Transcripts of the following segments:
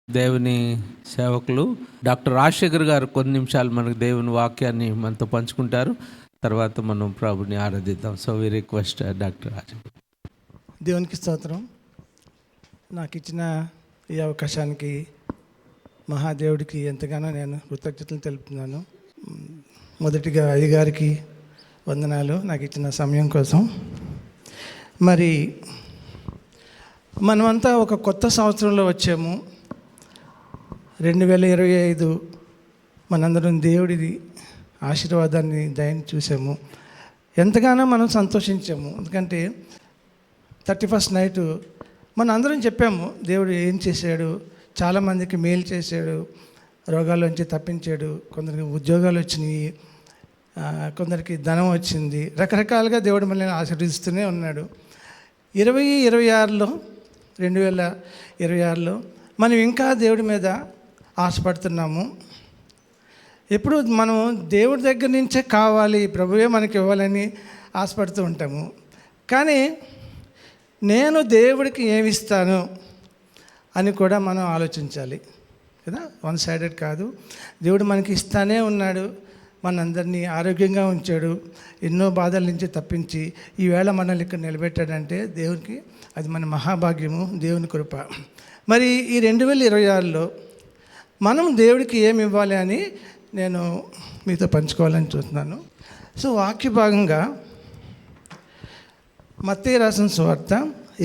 దేవుని సేవకులు డాక్టర్ రాజశేఖర్ గారు కొన్ని నిమిషాలు మనకు దేవుని వాక్యాన్ని మనతో పంచుకుంటారు. తర్వాత మనం ప్రభుని ఆరాధిద్దాం. So we request doctor Rajasekhar. దేవునికి స్తోత్రం. నాకు ఇచ్చిన ఈ అవకాశానికి మహాదేవుడికి ఎంతగానో నేను కృతజ్ఞతలు తెలుపుతున్నాను. మొదటిగా అయ్యగారికి వందనాలు నాకు ఇచ్చిన సమయం కోసం. మరి మనమంతా ఒక కొత్త సంవత్సరంలో వచ్చాము. 2025 మనందరం దేవుడి ఆశీర్వాదాన్ని దయని చూసాము. ఎంతగానో మనం సంతోషించాము. ఎందుకంటే 31st నైట్ మనం అందరం చెప్పాము దేవుడు ఏం చేశాడు, చాలామందికి మేలు చేశాడు, రోగాల్లోంచి తప్పించాడు, కొందరికి ఉద్యోగాలు వచ్చినాయి, కొందరికి ధనం వచ్చింది, రకరకాలుగా దేవుడు మనల్ని ఆశీర్వదిస్తూనే ఉన్నాడు. 2026లో మనం ఇంకా దేవుడి మీద ఆశపడుతున్నాము. ఎప్పుడు మనం దేవుడి దగ్గర నుంచే కావాలి, ప్రభువే మనకి ఇవ్వాలని ఆశపడుతూ ఉంటాము. కానీ నేను దేవుడికి ఏమిస్తాను అని కూడా మనం ఆలోచించాలి కదా. వన్ సైడెడ్ కాదు. దేవుడు మనకి ఇస్తానే ఉన్నాడు, మనందరినీ ఆరోగ్యంగా ఉంచాడు, ఎన్నో బాధల నుంచి తప్పించి ఈవేళ మనల్ని ఇక్కడ నిలబెట్టాడంటే దేవునికి అది మన మహాభాగ్యము, దేవుని కృప. మరి ఈ 2026లో మనం దేవుడికి ఏమి ఇవ్వాలి అని నేను మీతో పంచుకోవాలని చూస్తున్నాను. సో వాక్య భాగంగా మత్తయి రాసిన సువార్త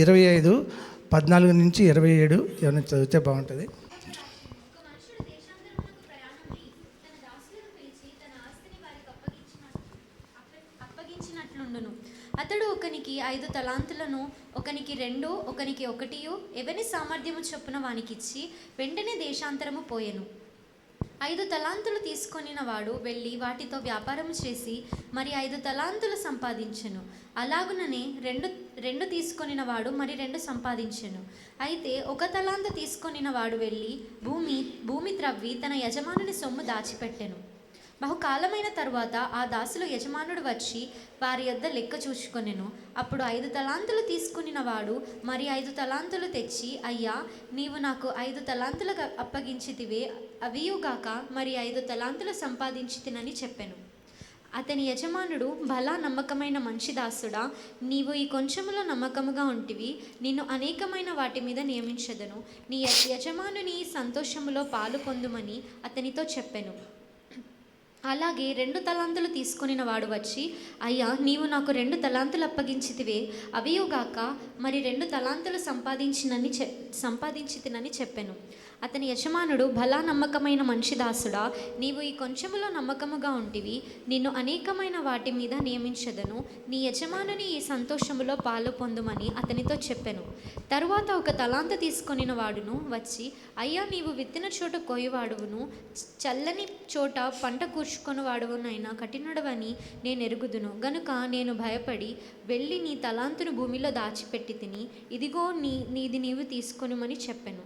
25:14-27 ఏమైనా చదివితే బాగుంటుంది. అతడు ఒకనికి 5 తలాంతులను, ఒకనికి 2, ఒకనికి 1 ఎవని సామర్థ్యము చొప్పున వానికిచ్చి వెంటనే దేశాంతరము పోయెను. 5 తలాంతులు తీసుకొనిన వాడు వెళ్ళి వాటితో వ్యాపారము చేసి మరి 5 తలాంతులు సంపాదించెను. అలాగుననే 2 తీసుకొనిన వాడు మరి 2 సంపాదించెను. అయితే 1 తలాంతు తీసుకొనిన వాడు వెళ్ళి భూమి త్రవ్వి తన యజమానుని సొమ్ము దాచిపెట్టెను. బహుకాలమైన తరువాత ఆ దాసులు యజమానుడు వచ్చి వారి యొద్ద లెక్క చూచుకొనెను. అప్పుడు 5 తలాంతులు తీసుకునిన వాడు మరి 5 తలాంతులు తెచ్చి, అయ్యా, నీవు నాకు 5 తలాంతులు అప్పగించితివే, అవియుగాక మరి 5 తలాంతులు సంపాదించితినని చెప్పెను. అతని యజమానుడు, భలా నమ్మకమైన మంచి దాసుడా, నీవు ఈ కొంచెములో నమ్మకముగా ఉంటివి, నిన్ను అనేకమైన వాటి మీద నియమించెదను, నీ యజమానుని సంతోషములో పాలు పొందుమని అతనితో చెప్పెను. అలాగే 2 తలాంతులు తీసుకొనిన వాడు వచ్చి, అయ్యా, నీవు నాకు 2 తలాంతులు అప్పగించితివే, అవియుగాక మరి 2 తలాంతులు సంపాదించితినని చెప్పెను. అతని యజమానుడు, భలా నమ్మకమైన మంచి దాసుడా, నీవు ఈ కొంచెములో నమ్మకముగా ఉంటివి, నిన్ను అనేకమైన వాటి మీద నియమించదను, నీ యజమానుని ఈ సంతోషములో పాలు పొందుమని అతనితో చెప్పెను. తరువాత 1 తలాంతు తీసుకొనిన వాడును వచ్చి, అయ్యా, నీవు విత్తిన చోట కోయువాడువును, చల్లని చోట పంట కూర్చుకొని వాడువునైనా కఠినుడవని నేను ఎరుగుదును గనుక నేను భయపడి వెళ్ళి నీ తలాంతును భూమిలో దాచిపెట్టి తిని, ఇదిగో నీది నీవు తీసుకొనుమని చెప్పెను.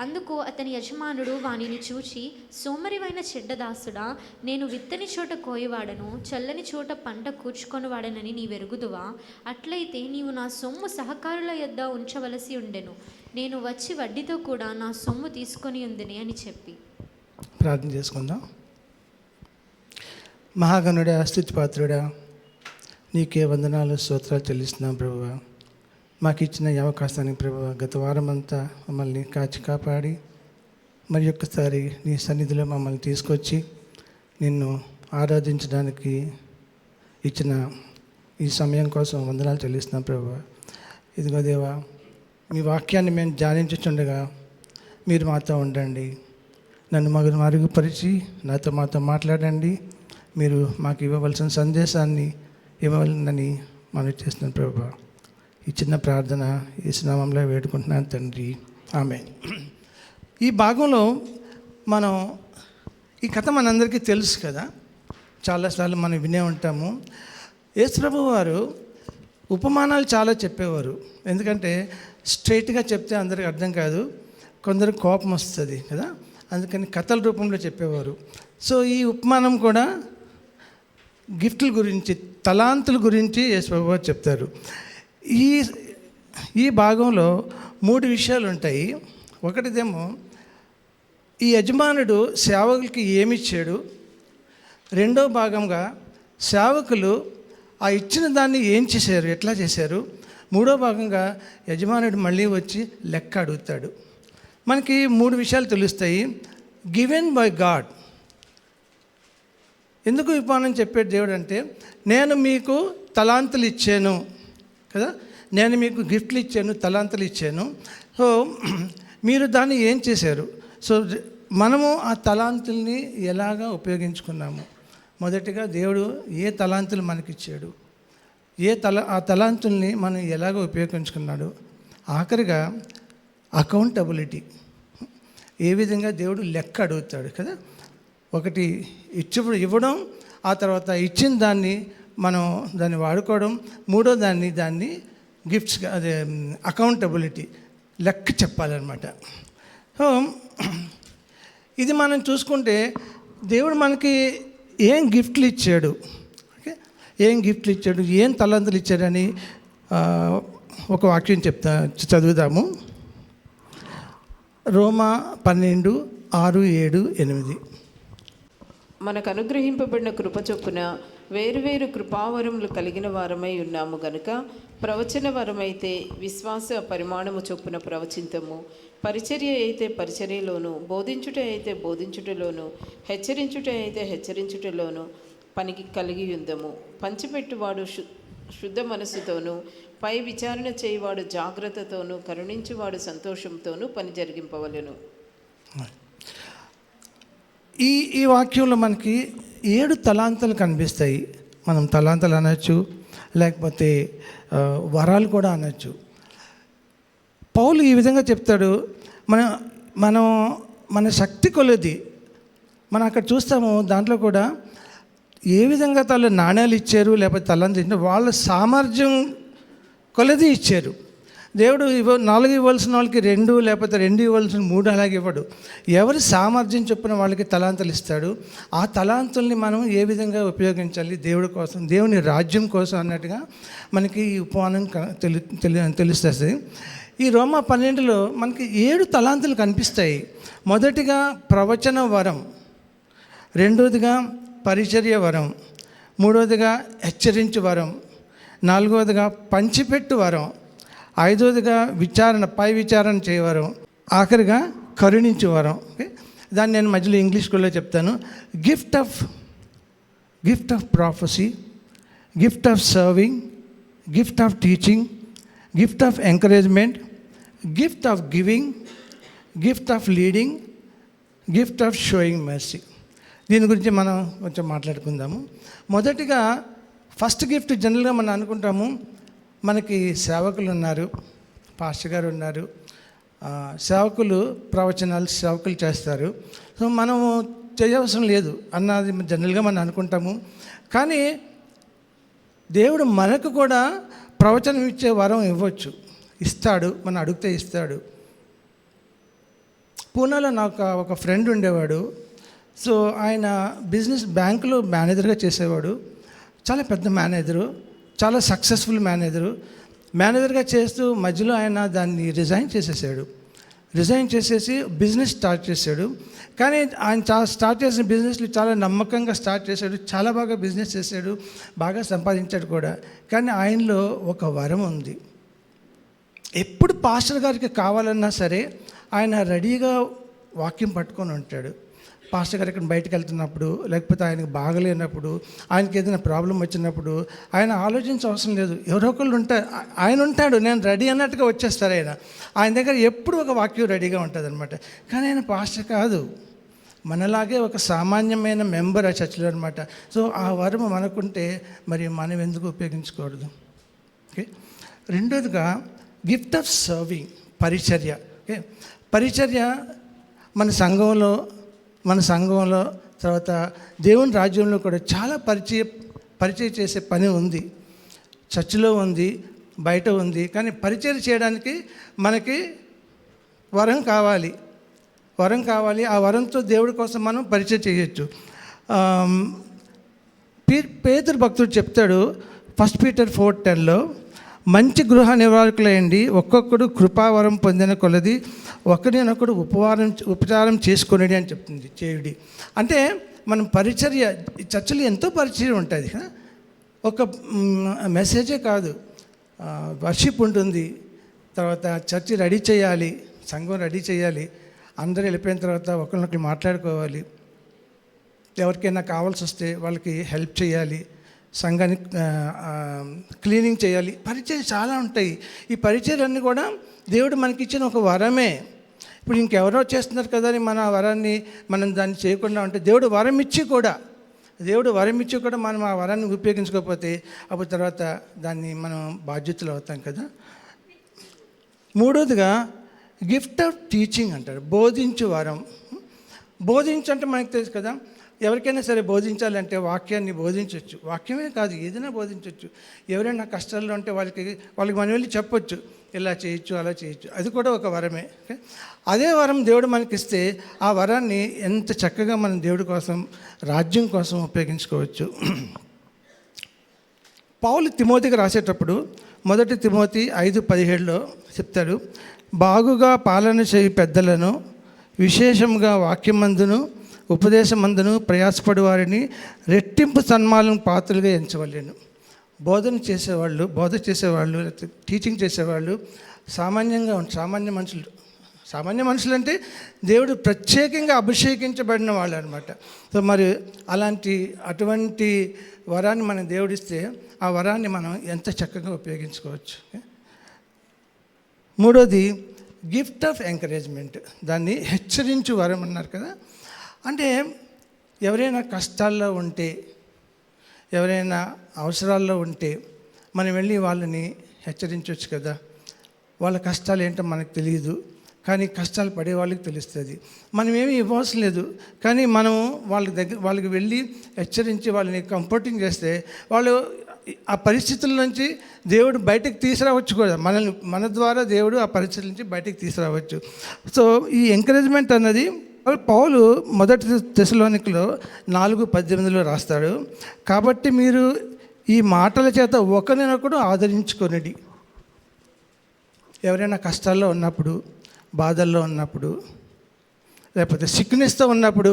అందుకు అతని యజమానుడు వానిని చూచి, సోమరివైన చెడ్డదాసుడా, నేను విత్తని చోట కోయవాడను, చల్లని చోట పంట కూర్చుకొని వాడనని నీవెరుగుదువా? అట్లయితే నీవు నా సొమ్ము సహకారుల యొద్ద ఉంచవలసి ఉండెను, నేను వచ్చి వడ్డీతో కూడా నా సొమ్ము తీసుకొని ఉందిని అని చెప్పి. ప్రార్థన చేసుకుందాం. మహాగణుడా, స్తుతిపాత్రుడా, నీకే వందనాలు, స్తోత్రాలు చెల్లిస్తున్నాం ప్రభువా. మాకు ఇచ్చిన ఈ అవకాశానికి ప్రభువా, గత వారం అంతా మమ్మల్ని కాచి కాపాడి మరి ఒక్కసారి నీ సన్నిధిలో మమ్మల్ని తీసుకొచ్చి నిన్ను ఆరాధించడానికి ఇచ్చిన ఈ సమయం కోసం వందనాలు చెల్లిస్తున్నాం ప్రభువా. ఇదిగో దేవా, మీ వాక్యాన్ని మేము ధ్యానించుచుండగా మీరు మాతో ఉండండి, నన్ను మరుగుపరిచి మాతో మాట్లాడండి, మీరు మాకు ఇవ్వవలసిన సందేశాన్ని ఇవ్వాలని మనం చేస్తున్నాం ప్రభువా. ఈ చిన్న ప్రార్థన యేసు నామములో వేడుకుంటున్నాను తండ్రి, ఆమేన్. ఈ భాగంలో మనం ఈ కథ మనందరికీ తెలుసు కదా, చాలాసార్లు మనం వినే ఉంటాము. యేసు ప్రభువు వారు ఉపమానాలు చాలా చెప్పేవారు. ఎందుకంటే స్ట్రైట్గా చెప్తే అందరికి అర్థం కాదు, కొందరికి కోపం వస్తుంది కదా, అందుకని కథల రూపంలో చెప్పేవారు. సో ఈ ఉపమానం కూడా గిఫ్ట్ల గురించి, తలాంతుల గురించి యేసు ప్రభువు వారు చెప్తారు. ఈ భాగంలో 3 విషయాలు ఉంటాయి. ఒకటిదేమో ఈ యజమానుడు సేవకులకి ఏమిచ్చాడు, రెండో భాగంగా సేవకులు ఆ ఇచ్చిన దాన్ని ఏం చేశారు, ఎట్లా చేశారు, మూడో భాగంగా యజమానుడు మళ్ళీ వచ్చి లెక్క అడుగుతాడు. మనకి 3 విషయాలు తెలుస్తాయి. Given by God. ఎందుకు ఇవ్వాలని చెప్పాడు దేవుడు అంటే, నేను మీకు తలాంతులు ఇచ్చాను కదా, నేను మీకు గిఫ్ట్లు ఇచ్చాను, తలాంతులు ఇచ్చాను. సో మీరు దాన్ని ఏం చేశారు? సో మనము ఆ తలాంతుల్ని ఎలాగా ఉపయోగించుకున్నాము? మొదటిగా దేవుడు ఏ తలాంతులు మనకిచ్చాడు, ఆ తలాంతుల్ని మనం ఎలాగ ఉపయోగించుకున్నాడు. ఆఖరిగా అకౌంటబిలిటీ, ఏ విధంగా దేవుడు లెక్క అడుగుతాడు కదా. ఒకటి ఇవ్వడం, ఆ తర్వాత ఇచ్చిన దాన్ని మనం దాన్ని వాడుకోవడం, మూడో దాన్ని గిఫ్ట్స్గా, అదే అకౌంటబిలిటీ, లెక్క చెప్పాలన్నమాట. సో ఇది మనం చూసుకుంటే దేవుడు మనకి ఏం గిఫ్ట్లు ఇచ్చాడు, ఓకే, ఏం గిఫ్ట్లు ఇచ్చాడు, ఏం తలాంతులు ఇచ్చాడని ఒక వాక్యం చదువుదాము. రోమా 12, 6, 7, 8. మనకు అనుగ్రహింపబడిన కృప చొప్పున వేరువేరు కృపావరములు కలిగిన వారమై ఉన్నాము గనుక, ప్రవచన వరమైతే విశ్వాస పరిమాణము చొప్పున ప్రవచింతము, పరిచర్య అయితే పరిచర్యలోను, బోధించుట అయితే బోధించుటలోను, హెచ్చరించుట అయితే హెచ్చరించుటలోను పనికి కలిగి ఉందము. పంచిపెట్టువాడు శుద్ధ మనస్సుతోనూ, పై విచారణ చేయవాడు జాగ్రత్తతోనూ, కరుణించువాడు సంతోషంతోనూ పని జరిగింపవలెను. ఈ వాక్యంలో మనకి 7 తలాంతులు కనిపిస్తాయి. మనం తలాంతులు అనొచ్చు, లేకపోతే వరాలు కూడా అనొచ్చు. పౌలు ఈ విధంగా చెప్తాడు, మన శక్తి కొలది మనం అక్కడ చూస్తాము. దాంట్లో కూడా ఏ విధంగా తల నాణ్యాలు ఇచ్చారు, లేకపోతే తలాంతులు ఇచ్చారు, వాళ్ళ సామర్థ్యం కొలది ఇచ్చారు. దేవుడు 4 ఇవ్వాల్సిన వాళ్ళకి 2, లేకపోతే 2 ఇవ్వాల్సిన 3 అలాగే ఇవ్వడు. ఎవరి సామర్థ్యం చొప్పున వాళ్ళకి తలాంతులు ఇస్తాడు. ఆ తలాంతుల్ని మనం ఏ విధంగా ఉపయోగించాలి దేవుడి కోసం, దేవుని రాజ్యం కోసం అన్నట్టుగా మనకి ఈ ఉపమానం తెలుస్తుంది. ఈ రోమా 12లో మనకి 7 తలాంతులు కనిపిస్తాయి. మొదటిగా ప్రవచన వరం, రెండోదిగా పరిచర్య వరం, మూడోదిగా హెచ్చరించు వరం, నాలుగవదిగా పంచిపెట్టు వరం, ఐదవదిగా పై విచారణ చేయవరం, ఆఖరిగా కరుణించు వరం. ఓకే, దాన్ని నేను మధ్యలో ఇంగ్లీష్ స్కూల్లో చెప్తాను. Gift of prophecy, gift of serving, gift of teaching, gift of encouragement, gift of giving, gift of leading, gift of showing mercy. దీని గురించి మనం కొంచెం మాట్లాడుకుందాము. మొదటిగా ఫస్ట్ గిఫ్ట్ జనరల్గా మనం అనుకుంటాము, మనకి సేవకులు ఉన్నారు, పాస్టర్ గారు ఉన్నారు, సేవకులు సేవకులు చేస్తారు, సో మనము చేయవసరం లేదు అన్నది జనరల్గా మనం అనుకుంటాము. కానీ దేవుడు మనకు కూడా ప్రవచనం ఇచ్చే వరం ఇస్తాడు, మనం అడిగితే ఇస్తాడు. పూనాలో నాకు ఒక ఫ్రెండ్ ఉండేవాడు. సో ఆయన బ్యాంకులో మేనేజర్గా చేసేవాడు. చాలా పెద్ద మేనేజరు, చాలా సక్సెస్ఫుల్ మేనేజర్గా చేస్తూ మధ్యలో ఆయన దాన్ని రిజైన్ చేసేసి బిజినెస్ స్టార్ట్ చేశాడు. కానీ ఆయన స్టార్ట్ చేసిన బిజినెస్లు చాలా నమ్మకంగా స్టార్ట్ చేశాడు, చాలా బాగా బిజినెస్ చేశాడు, బాగా సంపాదించాడు కూడా. కానీ ఆయనలో ఒక వరం ఉంది. ఎప్పుడు పాస్టర్ గారికి కావాలన్నా సరే ఆయన రెడీగా వాక్యం పట్టుకొని ఉంటాడు. పాస్టర్ గారు ఇక్కడ బయటకు వెళ్తున్నప్పుడు, లేకపోతే ఆయనకు బాగలేనప్పుడు, ఆయనకి ఏదైనా ప్రాబ్లం వచ్చినప్పుడు ఆయన ఆలోచించే అవసరం లేదు, ఎవరో ఒకళ్ళు ఉంటారు, ఆయన ఉంటాడు, నేను రెడీ అన్నట్టుగా వచ్చేస్తారు. ఆయన దగ్గర ఎప్పుడు ఒక వాక్యం రెడీగా ఉంటుంది అనమాట. కానీ ఆయన పాస్టర్ కాదు, మనలాగే ఒక సామాన్యమైన మెంబర్ ఆ చర్చిలో అనమాట. సో ఆ వరం మనకుంటే మరి మనం ఎందుకు ఉపయోగించకూడదు? ఓకే, రెండోదిగా గిఫ్ట్ ఆఫ్ సర్వింగ్, పరిచర్య. ఓకే, పరిచర్య మన సంఘంలో తర్వాత దేవుని రాజ్యంలో కూడా చాలా పరిచయం చేసే పని ఉంది. చర్చిలో ఉంది, బయట ఉంది. కానీ పరిచయం చేయడానికి మనకి వరం కావాలి. ఆ వరంతో దేవుడి కోసం మనం పరిచయం చేయొచ్చు. పేతురు భక్తుడు చెప్తాడు 1 Peter 4:10లో, మంచి గృహ నివారకులయండి, ఒక్కొక్కడు కృపావరం పొందిన కొలది ఒకరినొకడు ఉపచారం చేసుకొనిడి అని చెప్తుంది, చేయుడి. అంటే మనం పరిచర్య, చర్చలు ఎంతో పరిచర్య ఉంటుంది. ఒక మెసేజే కాదు, వర్షిప్ ఉంటుంది, తర్వాత చర్చి రెడీ చేయాలి, సంఘం రెడీ చేయాలి, అందరూ వెళ్ళిపోయిన తర్వాత ఒకరినొకరు మాట్లాడుకోవాలి, ఎవరికైనా కావాల్సి వస్తే వాళ్ళకి హెల్ప్ చేయాలి, సంఘాన్ని క్లీనింగ్ చేయాలి. పరిచయం చాలా ఉంటాయి. ఈ పరిచయాలన్నీ కూడా దేవుడు మనకిచ్చిన ఒక వరమే. ఇప్పుడు ఇంకెవరో చేస్తున్నారు కదా అని మన వరాన్ని మనం దాన్ని చేయకుండా ఉంటే, దేవుడు వరం ఇచ్చి కూడా మనం ఆ వరాన్ని ఉపయోగించుకోకపోతే అప్పుడు తర్వాత దాన్ని మనం బాధ్యతలు అవుతాం కదా. మూడోదిగా గిఫ్ట్ ఆఫ్ టీచింగ్ అంటారు, బోధించు వరం. బోధించు అంటే మనకు తెలుసు కదా, ఎవరికైనా సరే బోధించాలంటే వాక్యాన్ని బోధించవచ్చు. వాక్యమే కాదు, ఏదైనా బోధించవచ్చు. ఎవరైనా కష్టాల్లో ఉంటే వాళ్ళకి మనం వెళ్ళి చెప్పొచ్చు, ఇలా చేయొచ్చు, అలా చేయొచ్చు. అది కూడా ఒక వరమే. అదే వరం దేవుడు మనకిస్తే ఆ వరాన్ని ఎంత చక్కగా మనం దేవుడి కోసం, రాజ్యం కోసం ఉపయోగించుకోవచ్చు. పౌలు తిమోతికి రాసేటప్పుడు 1 తిమోతి 5:17 చెప్తాడు, బాగుగా పాలన చేయి పెద్దలను, విశేషంగా వాక్యమందును ఉపదేశమందును ప్రయాసపడి వారిని రెట్టింపు సన్మానం పాత్రలుగా ఎంచవలేను. బోధ చేసేవాళ్ళు టీచింగ్ చేసేవాళ్ళు సామాన్య మనుషులు అంటే దేవుడు ప్రత్యేకంగా అభిషేకించబడిన వాళ్ళు అనమాట. సో మరి అటువంటి వరాన్ని మనం దేవుడిస్తే ఆ వరాన్ని మనం ఎంత చక్కగా ఉపయోగించుకోవచ్చు. మూడోది గిఫ్ట్ ఆఫ్ ఎంకరేజ్మెంట్, దాన్ని హెచ్చరించు వరం అన్నారు కదా. అంటే ఎవరైనా కష్టాల్లో ఉంటే, ఎవరైనా అవసరాల్లో ఉంటే మనం వెళ్ళి వాళ్ళని హెచ్చరించవచ్చు కదా. వాళ్ళ కష్టాలు ఏంటో మనకు తెలియదు, కానీ కష్టాలు పడే వాళ్ళకి తెలుస్తుంది. మనం ఏమీ ఇవ్వాల్సిన లేదు, కానీ మనం వాళ్ళకి వెళ్ళి హెచ్చరించి వాళ్ళని కంఫర్టింగ్ చేస్తే వాళ్ళు ఆ పరిస్థితుల నుంచి దేవుడు బయటకు తీసుకురావచ్చు కూడా. మన ద్వారా దేవుడు ఆ పరిస్థితుల నుంచి బయటకు తీసుకురావచ్చు. సో ఈ ఎంకరేజ్మెంట్ అన్నది పౌలు 1 తెస్సలోనికలో 4:18 రాస్తాడు, కాబట్టి మీరు ఈ మాటల చేత ఒకరినొకడు ఆదరించుకొనిడి. ఎవరైనా కష్టాల్లో ఉన్నప్పుడు, బాధల్లో ఉన్నప్పుడు, లేకపోతే సిక్నెస్తో ఉన్నప్పుడు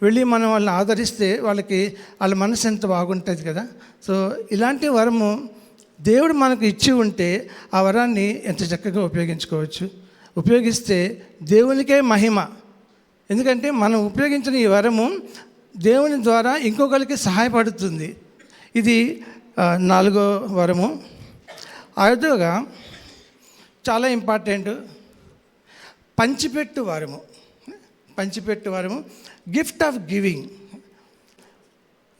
వెళ్ళి మనం వాళ్ళని ఆదరిస్తే వాళ్ళ మనసు ఎంత బాగుంటుంది కదా. సో ఇలాంటి వరము దేవుడు మనకు ఇచ్చి ఉంటే ఆ వరాన్ని ఎంత చక్కగా ఉపయోగిస్తే దేవునికే మహిమ. ఎందుకంటే మనం ఉపయోగించిన ఈ వరము దేవుని ద్వారా ఇంకొకరికి సహాయపడుతుంది. ఇది 4వ వరము. 5వగా చాలా ఇంపార్టెంట్, పంచిపెట్టు వరము, గిఫ్ట్ ఆఫ్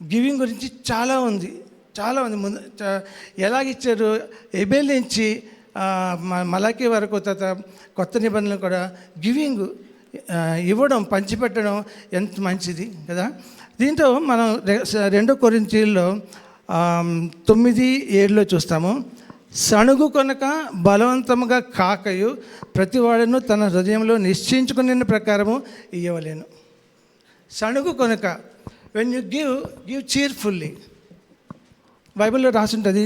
గివింగ్ గురించి చాలా ఉంది. ముందు ఎలాగిచ్చారు, ఎబేల్ నుంచి మలాకి వరకు, కొత్త నిబంధనలు కూడా గివింగ్, ఇవ్వడం, పంచిపెట్టడం ఎంత మంచిది కదా. దీంతో మనం 2 కొరింథీయుల్లో 9:7 చూస్తాము, సణుగు కొనక బలవంతముగా కాకయు ప్రతివాడును తన హృదయంలో నిశ్చయించుకున్న ప్రకారము ఇవ్వలేను. సణుగు కొనక, వెన్ యు గివ్ చీర్ఫుల్లీ. బైబిల్లో రాసుంటుంది,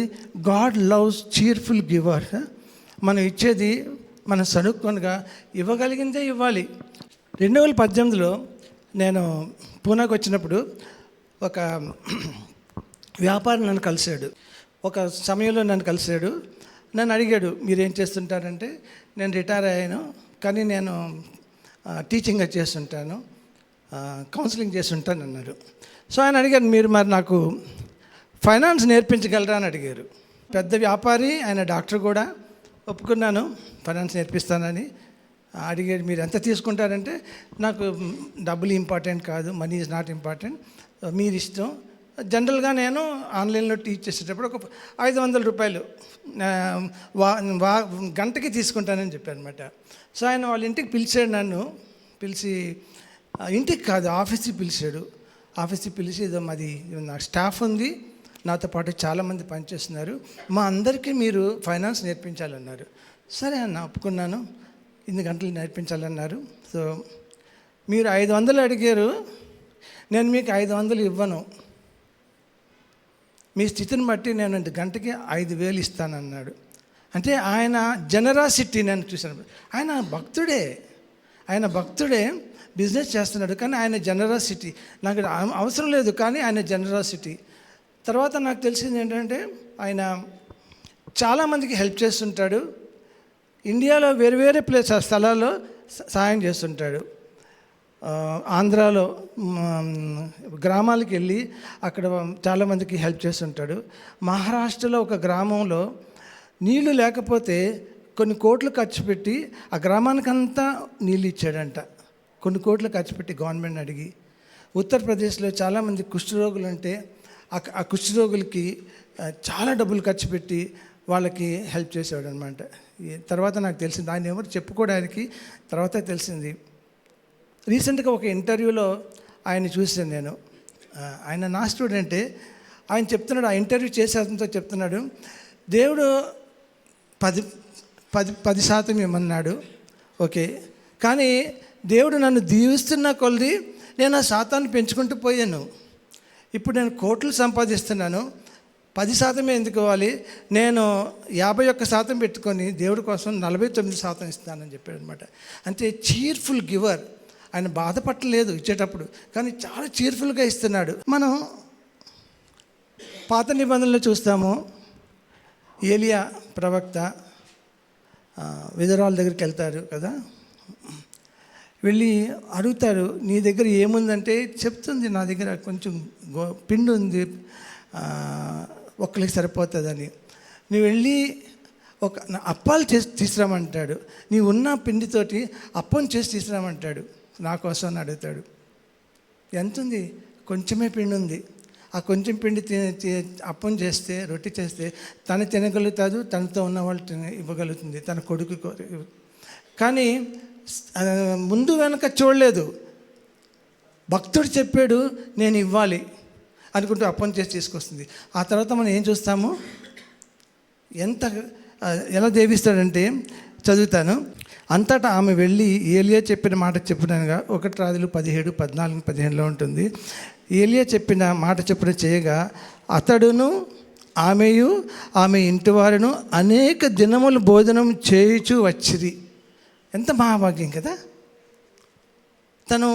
గాడ్ లవ్స్ చీర్ఫుల్ గివర్. మనం ఇచ్చేది మనం సణుక్కొనగా ఇవ్వగలిగిందే ఇవ్వాలి. 2018లో నేను పూనాకు వచ్చినప్పుడు ఒక వ్యాపారి నన్ను కలిశాడు. ఒక సమయంలో నన్ను కలిశాడు. నన్ను అడిగాడు, మీరేం చేస్తుంటారంటే, నేను రిటైర్ అయ్యాను, కానీ నేను టీచింగ్గా చేస్తుంటాను, కౌన్సిలింగ్ చేస్తుంటాను అన్నాడు. సో ఆయన అడిగారు, మీరు మరి నాకు ఫైనాన్స్ నేర్పించగలరా అని అడిగారు. పెద్ద వ్యాపారి, ఆయన డాక్టర్ కూడా. ఒప్పుకున్నాను, ఫైనాన్స్ నేర్పిస్తానని. అడిగాడు, మీరు ఎంత తీసుకుంటారంటే, నాకు డబ్బులు ఇంపార్టెంట్ కాదు, మనీ ఈజ్ నాట్ ఇంపార్టెంట్, మీరు ఇష్టం. జనరల్గా నేను ఆన్లైన్లో టీచ్ చేసేటప్పుడు ఒక 500 రూపాయలు గంటకి తీసుకుంటానని చెప్పాను అనమాట. సో ఆయన వాళ్ళ ఇంటికి పిలిచాడు, నన్ను పిలిచి, ఇంటికి కాదు ఆఫీస్కి పిలిచాడు. ఆఫీస్కి పిలిచి, ఏదో మాది నా స్టాఫ్ ఉంది, నాతో పాటు చాలామంది పనిచేస్తున్నారు, మా అందరికీ మీరు ఫైనాన్స్ నేర్పించాలన్నారు. సరే అన్న, ఒప్పుకున్నాను. ఇన్ని గంటలు నేర్పించాలన్నారు. సో మీరు 500 అడిగారు, నేను మీకు 500 ఇవ్వను, మీ స్థితిని బట్టి నేను గంటకి 5,000 ఇస్తానన్నాడు. అంటే ఆయన జనరాసిటీ నేను చూశాను. ఆయన భక్తుడే బిజినెస్ చేస్తున్నాడు, కానీ ఆయన జనరాసిటీ నాకు అవసరం లేదు, కానీ ఆయన జనరాసిటీ. తర్వాత నాకు తెలిసింది ఏంటంటే ఆయన చాలామందికి హెల్ప్ చేస్తుంటాడు. ఇండియాలో వేరు వేరే స్థలాల్లో సహాయం చేస్తుంటాడు. ఆంధ్రాలో గ్రామాలకు వెళ్ళి అక్కడ చాలామందికి హెల్ప్ చేస్తుంటాడు. మహారాష్ట్రలో ఒక గ్రామంలో నీళ్లు లేకపోతే కొన్ని కోట్లు ఖర్చు పెట్టి ఆ గ్రామానికంతా నీళ్ళు ఇచ్చాడంట. కొన్ని కోట్లు ఖర్చు పెట్టి గవర్నమెంట్ అడిగి. ఉత్తరప్రదేశ్లో చాలామంది కుష్ఠరోగులు ఉంటే ఆ కుష్ఠరోగులకి చాలా డబ్బులు ఖర్చు పెట్టి వాళ్ళకి హెల్ప్ చేసేవాడు అనమాట. తర్వాత నాకు తెలిసింది, ఆయన ఎవరు చెప్పుకోవడానికి తర్వాత తెలిసింది. రీసెంట్గా ఒక ఇంటర్వ్యూలో ఆయన చూసాను నేను. ఆయన నా స్టూడెంటే. ఆయన చెప్తున్నాడు, ఆ ఇంటర్వ్యూ చేసే అతనితో చెప్తున్నాడు, దేవుడు 10% ఇమ్మన్నాడు, ఓకే, కానీ దేవుడు నన్ను దీవిస్తున్న కొలది నేను ఆ శాతాన్ని పెంచుకుంటూ పోయాను. ఇప్పుడు నేను కోట్లు సంపాదిస్తున్నాను, 10% ఎందుకు ఇవ్వాలి, నేను 51% పెట్టుకొని దేవుడి కోసం 49% ఇస్తానని చెప్పాడు అనమాట. అంటే చీర్ఫుల్ గివర్. ఆయన బాధపడలేదు ఇచ్చేటప్పుడు, కానీ చాలా చీర్ఫుల్గా ఇస్తున్నాడు. మనం పాత నిబంధనలో చూస్తాము, ఏలియా ప్రవక్త విధవరాల దగ్గరికి వెళ్తారు కదా, వెళ్ళి అడుగుతారు, నీ దగ్గర ఏముందంటే చెప్తుంది, నా దగ్గర కొంచెం పిండి ఉంది, ఒక్కరికి సరిపోతుందని. నువ్వు వెళ్ళి ఒక అప్పాలు చేసి తీసుకురామంటాడు, నీ ఉన్న పిండితోటి అప్పం చేసి తీసుకురామంటాడు, నా కోసం అని అడుగుతాడు. ఎంత ఉంది? కొంచెమే పిండి ఉంది. ఆ కొంచెం పిండి అప్పం చేస్తే, రొట్టె చేస్తే తను తినగలుగుతాడు, తనతో ఉన్న వాళ్ళు ఇవ్వగలుగుతుంది, తన కొడుకు. కానీ ముందు వెనక చూడలేదు. భక్తుడు చెప్పాడు నేను ఇవ్వాలి అనుకుంటూ అప్పం చేసి తీసుకొస్తుంది. ఆ తర్వాత మనం ఏం చూస్తాము, ఎలా దేవిస్తాడంటే, చదువుతాను. అంతటా ఆమె వెళ్ళి ఏలియా చెప్పిన మాట చెప్పినగా 1 రాజులు 17, 14, 15లో ఉంటుంది. ఏలియా చెప్పిన మాట చెప్పున చేయగా అతడును ఆమెయు ఆమె ఇంటివారును అనేక దినములు భోజనం చేయుచు వచ్చిరి. ఎంత మహాభాగ్యం కదా. తను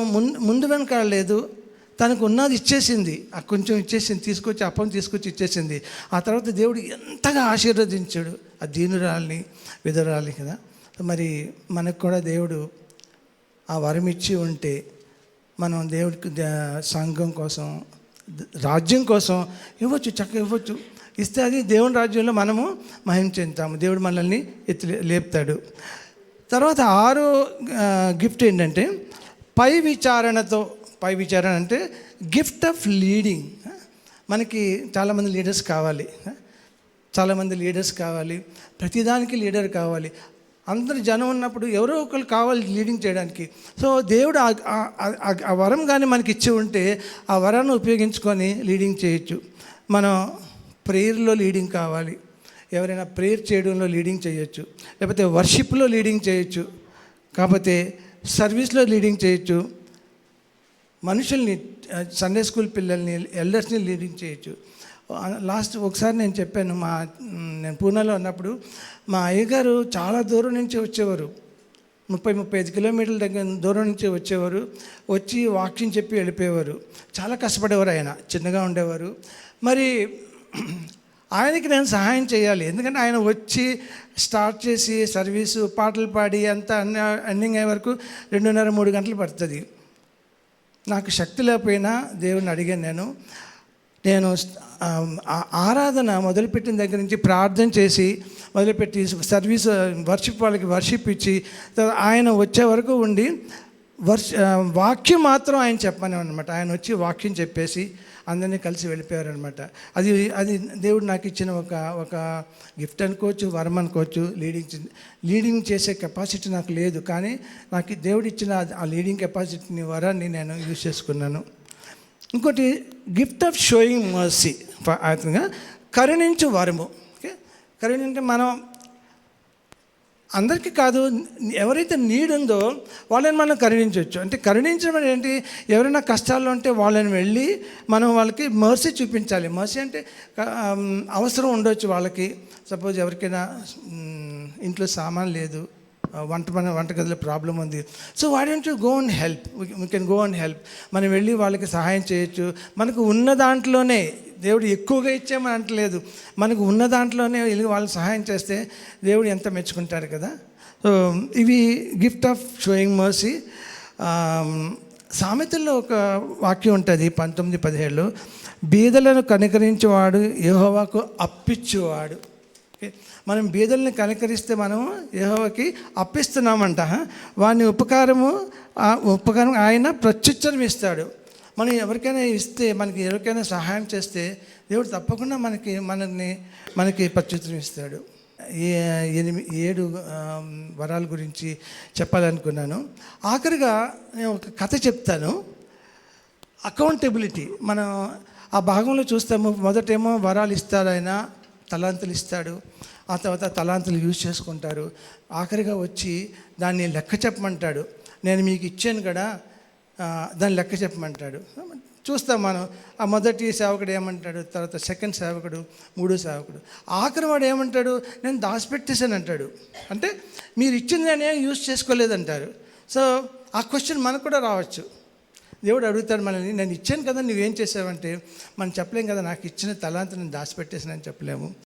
ముందు వెనక లేదు, తనకు ఉన్నది ఇచ్చేసింది, ఆ కొంచెం ఇచ్చేసింది, తీసుకొచ్చి అప్పం తీసుకొచ్చి ఇచ్చేసింది. ఆ తర్వాత దేవుడు ఎంతగా ఆశీర్వదించాడు ఆ దీనురాల్ని, విధవరాల్ని కదా. మరి మనకు కూడా దేవుడు ఆ వరం ఇచ్చి ఉంటే మనం దేవుడికి సంఘం కోసం, రాజ్యం కోసం ఇవ్వచ్చు, చక్కగా ఇవ్వచ్చు. ఇస్తే అది దేవుని రాజ్యంలో మనము మహిమ చెందుతాము, దేవుడు మనల్ని లేపుతాడు. తర్వాత 6వ గిఫ్ట్ ఏంటంటే పై విచారణ అంటే గిఫ్ట్ ఆఫ్ లీడింగ్. మనకి చాలామంది లీడర్స్ కావాలి, ప్రతిదానికి లీడర్ కావాలి. అందరు జనం ఉన్నప్పుడు ఎవరో ఒకరు కావాలి లీడింగ్ చేయడానికి. సో దేవుడు ఆ వరం కానీ మనకి ఇచ్చి ఉంటే ఆ వరాన్ని ఉపయోగించుకొని లీడింగ్ చేయొచ్చు. మనం ప్రేయర్లో లీడింగ్ కావాలి, ఎవరైనా ప్రేయర్ చేయడంలో లీడింగ్ చేయొచ్చు, లేకపోతే వర్షిప్లో లీడింగ్ చేయొచ్చు, కాకపోతే సర్వీస్లో లీడింగ్ చేయొచ్చు, మనుషుల్ని, సండే స్కూల్ పిల్లల్ని, ఎల్డర్స్ని లీడింగ్ చేయొచ్చు. ఒకసారి నేను చెప్పాను, నేను పూనాలో ఉన్నప్పుడు మా అయ్యగారు చాలా దూరం నుంచి వచ్చేవారు, 30-35 కిలోమీటర్ల దూరం నుంచి వచ్చేవారు. వచ్చి వాక్యం చెప్పి వెళ్ళిపోయేవారు. చాలా కష్టపడేవారు. ఆయన చిన్నగా ఉండేవారు. మరి ఆయనకి నేను సహాయం చేయాలి, ఎందుకంటే ఆయన వచ్చి స్టార్ట్ చేసి సర్వీసు, పాటలు పాడి అంతా ఎండింగ్ అయ్యే వరకు 2:30-3 గంటలు పడుతుంది. నాకు శక్తి లేకపోయినా దేవుడిని అడిగాను. నేను ఆరాధన మొదలుపెట్టిన దగ్గర నుంచి ప్రార్థన చేసి మొదలుపెట్టి సర్వీస్, వాళ్ళకి వర్షిప్ ఇచ్చి ఆయన వచ్చే వరకు ఉండి వాక్యం మాత్రం ఆయన చెప్పమని అనమాట. ఆయన వచ్చి వాక్యం చెప్పేసి అందరినీ కలిసి వెళ్ళిపోయారు అనమాట. అది దేవుడు నాకు ఇచ్చిన ఒక గిఫ్ట్ అనుకోవచ్చు, వరం అనుకోవచ్చు. లీడింగ్ చేసే కెపాసిటీ నాకు లేదు, కానీ నాకు దేవుడు ఇచ్చిన ఆ లీడింగ్ కెపాసిటీని, వరాన్ని నేను యూజ్ చేసుకున్నాను. ఇంకోటి గిఫ్ట్ ఆఫ్ షోయింగ్ మర్సీ, కరుణించు వరము. ఓకే, కరుణించే మనం అందరికీ కాదు, ఎవరైతే నీడ్ ఉందో వాళ్ళని మనం కరుణించవచ్చు. అంటే కరుణించడం ఏంటి, ఎవరైనా కష్టాల్లో ఉంటే వాళ్ళని వెళ్ళి మనం వాళ్ళకి మర్సీ చూపించాలి. మర్సీ అంటే అవసరం ఉండొచ్చు వాళ్ళకి. సపోజ్ ఎవరికైనా ఇంట్లో సామాన్ లేదు, వంటగదిలో ప్రాబ్లం ఉంది, so why don't you go and help, we can go and help. మనం వెళ్ళి వాళ్ళకి సహాయం చేయొచ్చు. మనకు ఉన్న దాంట్లోనే, దేవుడు ఎక్కువగా ఇచ్చామని అంటలేదు, మనకు ఉన్న దాంట్లోనే వెళ్ళి వాళ్ళకి సహాయం చేస్తే దేవుడు ఎంత మెచ్చుకుంటాడు కదా. సో ఇవి గిఫ్ట్ ఆఫ్ షోయింగ్ మర్సీ. సామెతల్లో ఒక వాక్యం ఉంటుంది 19:17, బీదలను కనికరించేవాడు యెహోవాకు అప్పిచ్చేవాడు. మనం బీదల్ని కనికరిస్తే మనం యెహోవాకి అప్పిస్తున్నామంట. వాని ఉపకారం ఆయన ప్రత్యుత్తరం ఇస్తాడు. మనం ఎవరికైనా ఇస్తే, మనకి ఎవరికైనా సహాయం చేస్తే దేవుడు తప్పకుండా మనకి ప్రత్యుత్తరం ఇస్తాడు. 7 వరాల గురించి చెప్పాలనుకున్నాను. ఆఖరిగా నేను ఒక కథ చెప్తాను. అకౌంటబిలిటీ మనం ఆ భాగంలో చూస్తాము. మొదటేమో వరాలు ఇస్తాడు ఆయన, తలాంతులు ఇస్తాడు. ఆ తర్వాత తలాంతులు యూజ్ చేసుకుంటారు. ఆఖరిగా వచ్చి దాన్ని లెక్క చెప్పమంటాడు. నేను మీకు ఇచ్చాను కదా, దాన్ని లెక్క చెప్పమంటాడు. చూస్తాం మనం. ఆ మొదటి సేవకుడు ఏమంటాడు, తర్వాత సెకండ్ సేవకుడు, 3వ సేవకుడు, ఆఖరి వాడు ఏమంటాడు, నేను దాచిపెట్టేశాను అంటాడు. అంటే మీరు ఇచ్చిందనే యూజ్ చేసుకోలేదంటారు. సో ఆ క్వశ్చన్ మనకు కూడా రావచ్చు. దేవుడు అడుగుతాడు మనల్ని, నేను ఇచ్చాను కదా నువ్వేం చేసావంటే మనం చెప్పలేం కదా, నాకు ఇచ్చిన తలాంతు నేను దాచిపెట్టేసానని చెప్పలేము.